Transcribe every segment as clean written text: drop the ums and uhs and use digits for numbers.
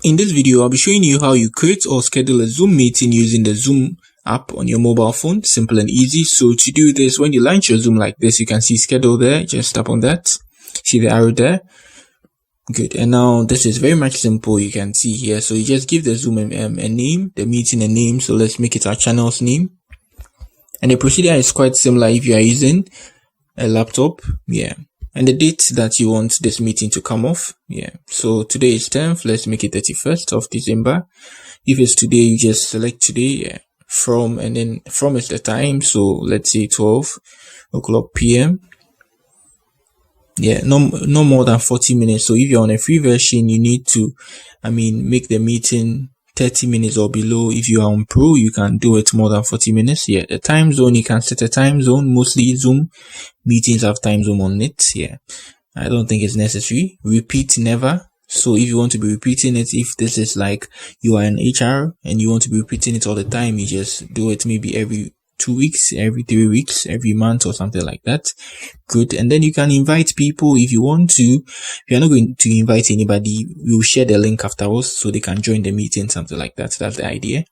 In this video, I'll be showing you how you create or schedule a Zoom meeting using the Zoom app on your mobile phone. Simple and easy. So to do this, when you launch your Zoom like this, you can see schedule there. Just tap on that. See the arrow there? Good. And now this is very much simple. You can see here. So you just give the Zoom a name, the meeting a name. So let's make it our channel's name. And the procedure is quite similar if you are using a laptop. Yeah. And the date that you want this meeting to come off. Yeah. So today is 10th. Let's make it 31st of December. If it's today, you just select today. Yeah. From, and then from is the time. So let's say 12 o'clock p.m. Yeah. No more than 40 minutes. So if you're on a free version, you need to, make the meeting 30 minutes or below. If you are on Pro, you can do it more than 40 minutes. Yeah. The time zone, you can set a time zone. Mostly Zoom meetings have time zone on it. Yeah. I don't think it's necessary. Repeat never. So if you want to be repeating it, if this is like you are an HR and you want to be repeating it all the time, you just do it maybe every 2 weeks, every 3 weeks, every month or something like that. Good. And then you can invite people if you want to. If you're not going to invite anybody, we'll share the link afterwards so they can join the meeting, something like that. That's the idea.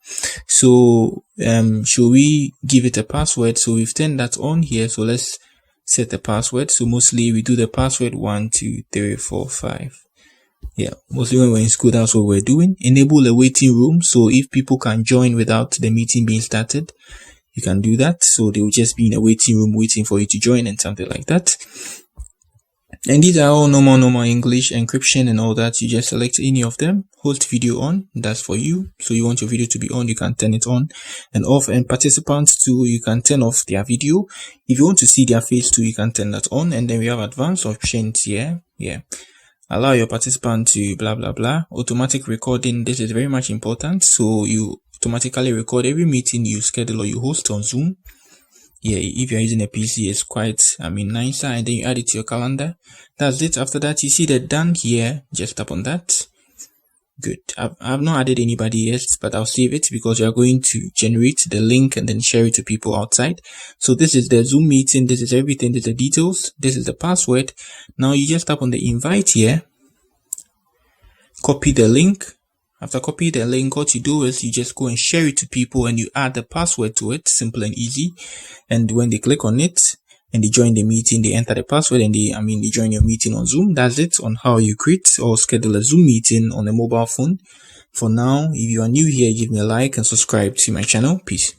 So, should we give it a password? So we've turned that on here. So let's set the password. So mostly we do the password 1, 2, 3, 4, 5. Yeah, mostly when we're in school, that's what we're doing. Enable a waiting room. So if people can join without the meeting being started, you can do that. So they will just be in a waiting room waiting for you to join and something like that. And these are all normal English encryption and all that. You just select any of them. Host video on. That's for you. So you want your video to be on, you can turn it on and off. And participants too, you can turn off their video. If you want to see their face too, you can turn that on. And then we have advanced options here. Yeah. Allow your participant to blah blah blah. Automatic recording. This is very much important. So you automatically record every meeting you schedule or you host on Zoom. Yeah, if you're using a PC, it's quite nicer. And then you add it to your calendar. That's it. After that, you see the done here. Just tap on that. Good. I've not added anybody yet, but I'll save it because you're going to generate the link and then share it to people outside. So this is the Zoom meeting. This is everything. This is the details. This is the password. Now you just tap on the invite here. Copy the link. After copying the link, what you do is you just go and share it to people and you add the password to it. Simple and easy. And when they click on it and they join the meeting, they enter the password and they join your meeting on Zoom. That's it on how you create or schedule a Zoom meeting on a mobile phone. For now, if you are new here, give me a like and subscribe to my channel. Peace.